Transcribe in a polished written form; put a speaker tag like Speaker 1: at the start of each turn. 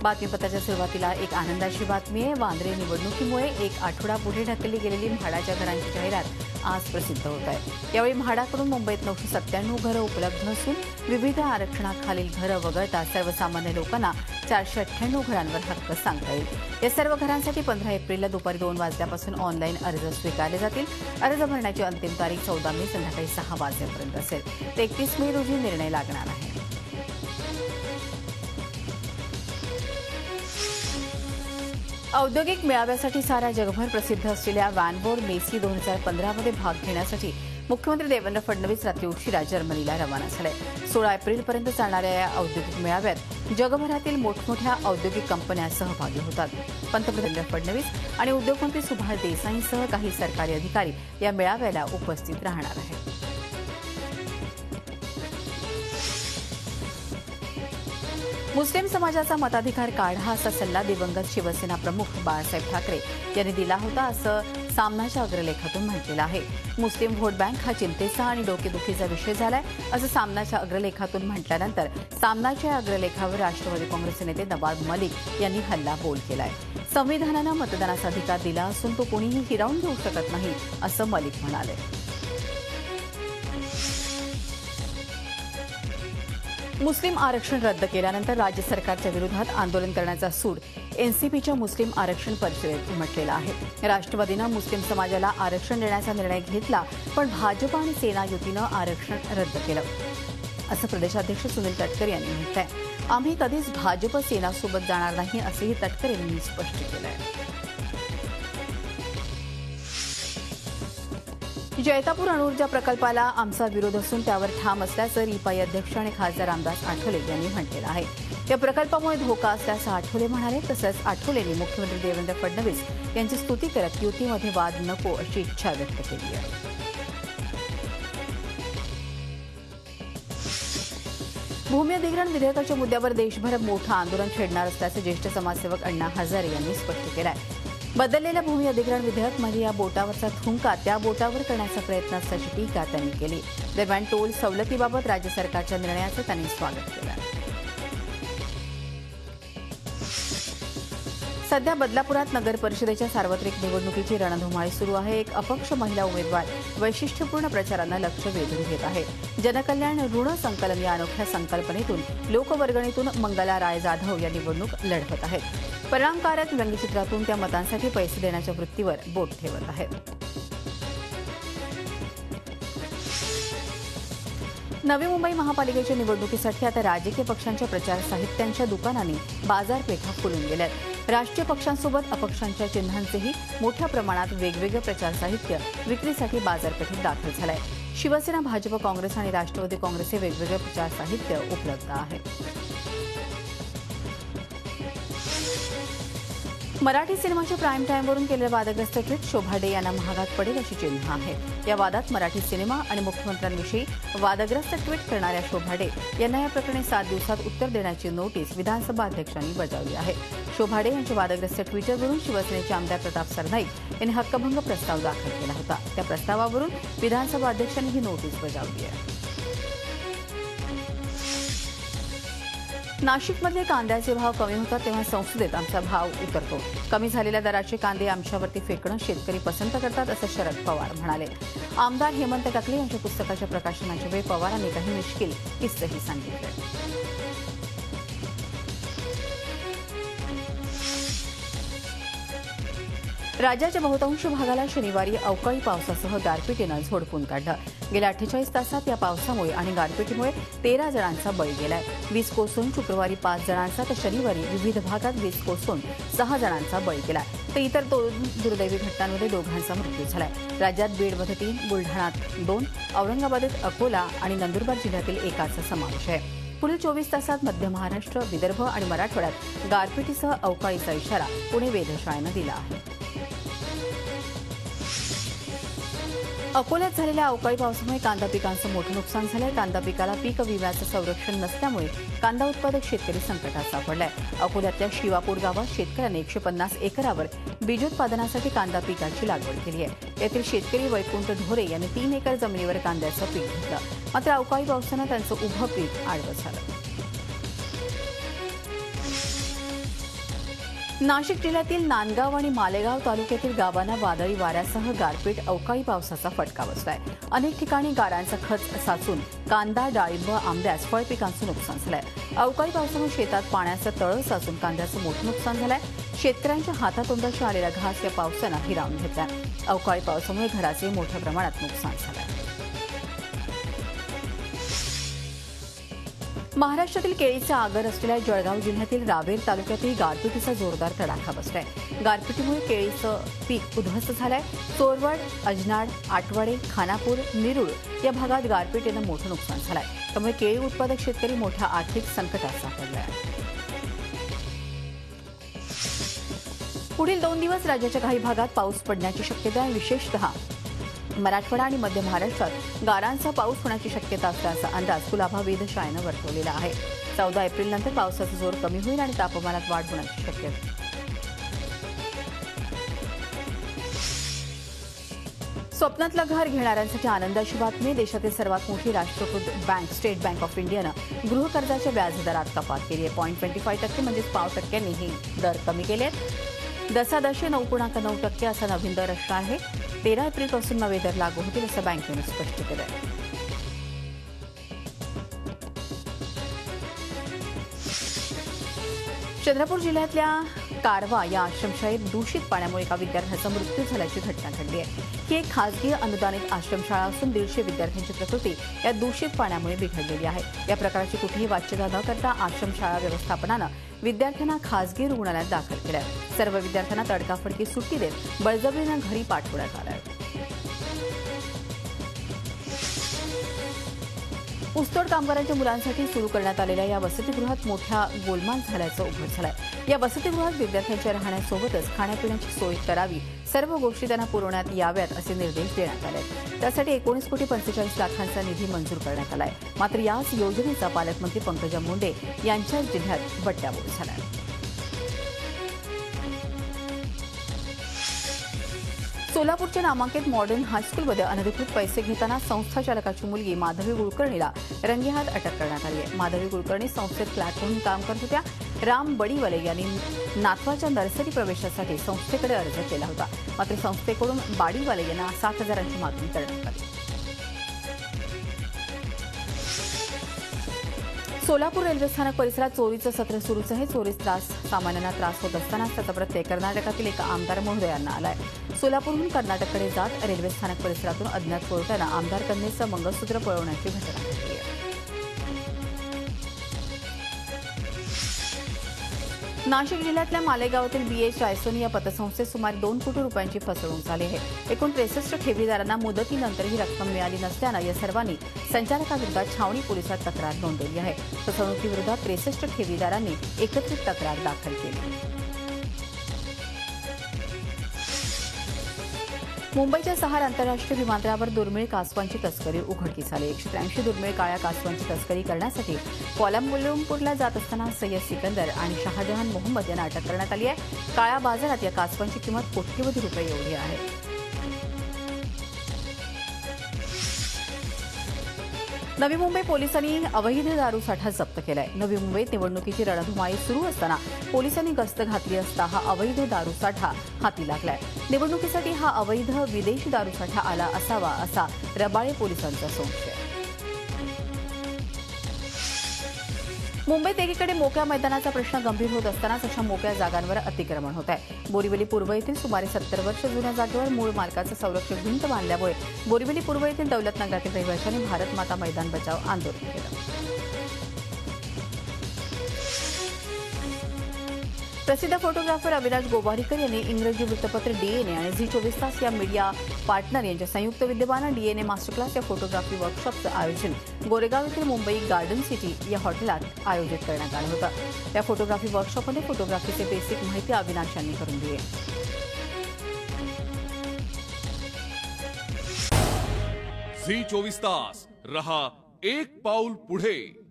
Speaker 1: बातमीपत्राच्या सुरुवातीला एक आनंदाची बातमी आहे। वांद्रे निवडणुकीमुळे एक आठवडा पुढे ढकलली गेलेली म्हाडाच्या घरांची जाहिरात आज प्रसिद्ध होत आहे। यावेळी म्हाडाकडून मुंबईत 997 घरं उपलब्ध असून विविध आरक्षणाखालील घरं वगळता सर्वसामान्य लोकांना 498 घरांवर हक्क सांगता येईल। या सर्व घरांसाठी 15 एप्रिलला दुपारी 2 वाजल्यापासून ऑनलाईन अर्ज स्वीकारले जातील। अर्ज भरण्याची अंतिम तारीख 14 मे संध्याकाळी 6 वाजेपर्यंत असेल। 31 मे रोजी निर्णय लागणार आहे। औद्योगिक मेळाव्यासाठी सारा जगभर प्रसिद्ध असलेल्या व्हॅनबोर मेसी 2015 मध्ये भाग घेण्यासाठी मुख्यमंत्री देवेंद्र फडणवीस रात्री उशिरा जर्मनीला रवाना झाले। 16 एप्रिलपर्यंत चालणाऱ्या या औद्योगिक मेळाव्यात जगभरातील मोठमोठ्या औद्योगिक कंपन्या सहभागी होतात। पंतप्रधान देवेंद्र फडणवीस आणि उद्योगमंत्री सुभाष देसाईंसह काही सरकारी अधिकारी या मेळाव्याला उपस्थित राहणार आहेत। मुस्लिम समाजाचा मताधिकार काढा असा सल्ला दिवंगत शिवसेना प्रमुख बाळासाहेब ठाकरे यांनी दिला होता असं सामनाच्या अग्रलेखातून म्हटलेलं आहे। मुस्लिम व्होट बँक हा चिंतेचा आणि डोकेदुखीचा विषय झालाय असं सामनाच्या अग्रलेखातून म्हटल्यानंतर सामनाच्या अग्रलेखावर राष्ट्रवादी काँग्रेसचे नेते नवाब मलिक यांनी हल्लाबोल केलाय। संविधानानं मतदानाचा अधिकार दिला असून तो कोणीही हिरावून घेऊ शकत नाही असं मलिक म्हणाले। मुस्लिम आरक्षण रद्द केल्यानंतर राज्य सरकारच्या विरोधात आंदोलन करण्याचा सूर एनसीपीच्या मुस्लिम आरक्षण परिषदेत उमटलेला आहे। राष्ट्रवादीनं मुस्लिम समाजाला आरक्षण देण्याचा निर्णय घेतला, पण भाजप आणि सेना युतीनं आरक्षण रद्द केलं असं प्रदेशाध्यक्ष सुनील तटकरे यांनी म्हटलंय। आम्ही कधीच भाजप सेनासोबत जाणार नाही असंही तटकरे यांनी स्पष्ट केलंय। जैतापूर अणुऊर्जा प्रकल्पाला आमचा विरोध असून त्यावर ठाम असल्याचं रिपाई अध्यक्ष आणि खासदार रामदास आठवले यांनी म्हटलेलं आहे। या प्रकल्पामुळे धोका असल्याचं आठवले म्हणाले। तसंच आठवलेंनी मुख्यमंत्री देवेंद्र फडणवीस यांची स्तुती करत युतीमध्ये वाद नको अशी इच्छा व्यक्त केली आहे। भूमी अधिग्रहण विधेयकाच्या मुद्द्यावर देशभर मोठं आंदोलन छेडणार असल्याचं ज्येष्ठ समाजसेवक अण्णा हजारे यांनी स्पष्ट केलं आहे। बदललेल्या भूमी अधिग्रहण विधेयक म्हणजे या बोटावरचा थुंका त्या बोटावर करण्याचा प्रयत्न असल्याची टीका त्यांनी केली। दरम्यान टोल सवलतीबाबत राज्य सरकारच्या निर्णयाचं त्यांनी स्वागत केलं। सध्या बदलापुरात नगर परिषदेच्या सार्वत्रिक निवडणुकीची रणधुमाळी सुरू आहे। एक अपक्ष महिला उमेदवार वैशिष्ट्यपूर्ण प्रचारानं लक्ष वेधून घेत आहे। जनकल्याण ऋण संकलन या अनोख्या संकल्पनेतून लोकवर्गणीतून मंगला राय जाधव या निवडणूक लढवत आहेत। परिणामकारक व्यंगचित्रातून त्या मतांसाठी पैसे देण्याच्या वृत्तीवर बोट ठेवत आहेत। नवी मुंबई महापालिकेच्या निवडणुकीसाठी आता राजकीय पक्षांच्या प्रचार साहित्यांच्या दुकानांनी बाजारपेठा फुलून गेल्यात। राष्ट्रीय पक्षांसोबत अपक्षांच्या चिन्हांचेही मोठ्या प्रमाणात वेगवेगळे प्रचार साहित्य विक्रीसाठी बाजारपेठेत दाखल झालंय। शिवसेना, भाजप, काँग्रेस आणि राष्ट्रवादी काँग्रेसचे वेगवेगळे प्रचार साहित्य उपलब्ध आहे। मराठी सिनेमाच्या प्राईम टाईमवरून केलेलं वादग्रस्त ट्विट शोभा डे यांना महागात पडेल अशी चिन्ह आहे। या वादात मराठी सिनेमा आणि मुख्यमंत्र्यांविषयी वादग्रस्त ट्विट करणाऱ्या शोभा डे यांना या प्रकरणी 7 दिवसात उत्तर देण्याची नोटीस विधानसभा अध्यक्षांनी बजावली आहे। शोभा डे यांच्या वादग्रस्त ट्विटरवरून शिवसेनेचे आमदार प्रताप सरनाईक यांनी हक्कभंग प्रस्ताव दाखल केला होता। त्या प्रस्तावावरून विधानसभा अध्यक्षांनी ही नोटीस बजावली आहे। नाशिकमध्ये कांद्याचे भाव कमी होतात तेव्हा संसदेत आमचा भाव उतरतो। कमी झालेल्या दराचे कांदे आमच्यावरती फेकणं शेतकरी पसंत करतात असं शरद पवार म्हणाले। आमदार हेमंत टकले यांच्या पुस्तकाच्या प्रकाशनाच्या वेळी पवारांनी काही मिश्किल किस्सेही सांगितले। राज्याच्या बहुतांश भागाला शनिवारी अवकाळी पावसासह गारपिटीनं झोडपून काढलं। गेल्या 48 तासात या पावसामुळे आणि गारपिटीमुळे 13 जणांचा बळी गेलाय। वीज कोसळून शुक्रवारी 5 जणांचा तर शनिवारी विविध भागात वीज कोसळून 6 जणांचा बळी गेला। तर इतर 2 दुर्दैवी घटनांमध्ये 2 जणांचा मृत्यू झालाय। राज्यात बीडमध्ये 3, बुलढाण्यात 2, औरंगाबादेत अकोला आणि नंदुरबार जिल्ह्यातील एकाचा समावेश आहे। पुढील 24 तासात मध्य महाराष्ट्र, विदर्भ आणि मराठवाड्यात गारपिटीसह अवकाळीचा इशारा पुणे वेधशाळेनं दिला आहे। अकोल्यात झालेल्या अवकाळी पावसामुळे कांदा पिकांचं मोठं नुकसान झालंय। कांदा पिकाला पीक विम्याचं संरक्षण नसल्यामुळे कांदा उत्पादक शेतकरी संकटात सापडलाय। अकोल्यातल्या शिवापूर गावात शेतकऱ्यांनी 150 एकरावर बीजोत्पादनासाठी कांदा पिकाची लागवड केली आहे। यातील शेतकरी वैकुंठ ढोरे यांनी 3 एकर जमिनीवर कांद्याचं पीक घेतलं, मात्र अवकाळी पावसानं त्यांचं उभं पीक आडवं झालं। नाशिक जिल्ह्यातील नांदगाव आणि मालेगाव तालुक्यातील गावांना वादळी वाऱ्यासह गारपीट अवकाळी पावसाचा फटका बसलाय। अनेक ठिकाणी गारांचा खच साचून कांदा, डाळिंब, आंब्यास फळपिकांचं नुकसान झालंय। अवकाळी पावसामुळे शेतात पाण्याचं तळं साचून कांद्याचं मोठं नुकसान झालंय। शेतकऱ्यांच्या हातातोंडाशी आलेला घास या पावसानं हिरावून घेतलाय। अवकाळी पावसामुळे घराचे मोठ्या प्रमाणात नुकसान झालंय। महाराष्ट्रातील केळीचा आगर असलेल्या जळगाव जिल्ह्यातील रावेर तालुक्यातही गारपिटीचा जोरदार तडाखा बसलाय। गारपिटीमुळे केळीचं पीक उद्ध्वस्त झालंय। चोरवड, अजनाड, आटवाडे, खानापूर, निरुळ या भागात गारपिटीनं मोठं नुकसान झालंय। त्यामुळे केळी उत्पादक शेतकरी मोठ्या आर्थिक संकटात सापडले आहेत। पुढील 2 दिवस राज्याच्या काही भागात पाऊस पडण्याची शक्यता आहे। विशेषतः मराठवाडा आणि मध्य महाराष्ट्रात गारांचा पाऊस होण्याची शक्यता असल्याचा अंदाज कुलाबा वेधशाळेनं वर्तवलेला आहे। 14 एप्रिलनंतर पावसाचा जोर कमी होईल आणि तापमानात वाढ होण्याची शक्यता आहे। स्वप्नातलं घर घेणाऱ्यांसाठी आनंदाची बातमी। देशातील सर्वात मोठी राष्ट्रीयकृत बँक स्टेट बँक ऑफ इंडियानं गृहकर्जाच्या व्याजदरात कपात केली आहे। 0.25% म्हणजेच 0.5% हे दर कमी केले आहेत। दशादशे 9.9% असा नवीन दर असणार आहे। 13 एप्रिलपासून नवे दर लागू होतील असं बँकेनं स्पष्ट केलं आहे। चंद्रपूर जिल्ह्यातल्या कारवा या आश्रमशाळेत दूषित पाण्यामुळे एका विद्यार्थ्याचा मृत्यू झाल्याची घटना घडली आहे। ही एक खासगी अनुदानित आश्रमशाळा असून 150 विद्यार्थ्यांची प्रकृती या दूषित पाण्यामुळे बिघडलेली आहे। या प्रकारची कुठेही वाच्यता न करता आश्रमशाळा व्यवस्थापनानं विद्यार्थ्यांना खासगी रुग्णालयात दाखल केलं आहे। सर्व विद्यार्थ्यांना तडकाफडकी सुट्टी देत बळजबरीनं घरी पाठवण्यात आलं आहे। ऊसतोड कामगारांच्या मुलांसाठी सुरू करण्यात आलेल्या या वसतिगृहात मोठ्या गोलमाल झाल्याचं उघड झालंय। या वसतिगृहात विद्यार्थ्यांच्या राहण्यासोबतच खाण्यापिण्याची सोय करावी, सर्व गोष्टी त्यांना पुरवण्यात याव्यात असे निर्देश देण्यात आले। त्यासाठी 19,45,00,000 निधी मंजूर करण्यात आलाय। मात्र याच योजनेचा पालकमंत्री पंकजा मुंडे यांच्याच जिल्ह्यात बट्ट्याबोळ झालाय। सोलापूरच्या नामांकित मॉडर्न हायस्कूलमध्ये अनधिकृत पैसे घेताना संस्था चालकाची मुलगी माधवी कुलकर्णीला रंगेहात अटक करण्यात आली आहे। माधवी कुलकर्णी संस्थेत क्लर्क म्हणून काम करत होत्या। राम बडीवाले यांनी नातवाच्या नर्सरी प्रवेशासाठी संस्थेकडे अर्ज केला होता। मात्र संस्थेकडून बाडीवाले यांना 7,000ची मागणी करण्यात आली। सोलापूर रेल्वे स्थानक परिसरात चोरीचं सत्र सुरूच आहे। चोरीस सामान्यांना त्रास होत असतानाच त्याचा प्रत्यय कर्नाटकातील एका आमदार महोदयांना आलाय। सोलापूरहून कर्नाटककडे जात रेल्वे स्थानक परिसरातून अज्ञात चोरट्यानं आमदार कन्येचं मंगळसूत्र पळवण्याची घटना घडली आहे। नाशिक जिल्ह्यातल्या मालेगावातील बीएच रायसोनी या पतसंस्थेत सुमारे 2 कोटी रुपयांची फसवणूक झाली आहे। एकूण 63 ठेवीदारांना मुदतीनंतर ही रक्कम मिळाली नसल्यानं या सर्वांनी संचालकाविरोधात छावणी पोलिसात तक्रार नोंदवली आहे। फसवणुकीविरोधात 63 ठेवीदारांनी एकत्रित तक्रार दाखल केली। मुंबईच्या 6 आंतरराष्ट्रीय विमानतळावर दुर्मिळ कासवांची तस्करी उघडकीस आली। 183 दुर्मिळ काळ्या कासवांची तस्करी करण्यासाठी कोलंबोला जात असताना सय्यद सिकंदर आणि शहाजहान मोहम्मद यांना अटक करण्यात आली आहे। काळ्या बाजारात या कासवांची किंमत कोट्यवधी रुपये एवढी आहे। नवी मुंबई पोलिसांनी अवैध दारूसाठा जप्त केलाय। नवी मुंबईत निवडणुकीची रणधुमाळी सुरू असताना पोलिसांनी गस्त घातली असता हा अवैध दारूसाठा हाती लागलाय। निवडणुकीसाठी हा अवैध विदेशी दारूसाठा आला असावा असा रबाळे पोलिसांचा संशय। मुंबईत एकीकडे मोकळ्या मैदानाचा प्रश्न गंभीर होत असतानाच अशा मोकळ्या जागांवर अतिक्रमण होत आहे। बोरिवली पूर्व येथील सुमारे 70 वर्ष जुन्या जागेवर मूळ मालकाचं संरक्षक भिंत बांधल्यामुळे बोरिवली पूर्व येथील दौलतनगरातील रहिवाशांनी भारत माता मैदान बचाव आंदोलन केलं। प्रसिद्ध फोटोग्राफर अविनाश गोवारीकर यांनी इंग्रजी वृत्तपत्र डीएनए आणि झी 24 तास या मीडिया पार्टनर यांच्या संयुक्त विद्यमानं डीएनए मास्टर क्लास या फोटोग्राफी वर्कशॉपचं आयोजन गोरेगाव येथील मुंबई गार्डन सिटी या हॉटेलात आयोजित करण्यात आलं होतं। या फोटोग्राफी वर्कशॉपमध्ये फोटोग्राफीचे बेसिक माहिती अविनाश यांनी करून दिली।
Speaker 2: झी 24 तास रहा एक पाऊल पुढे।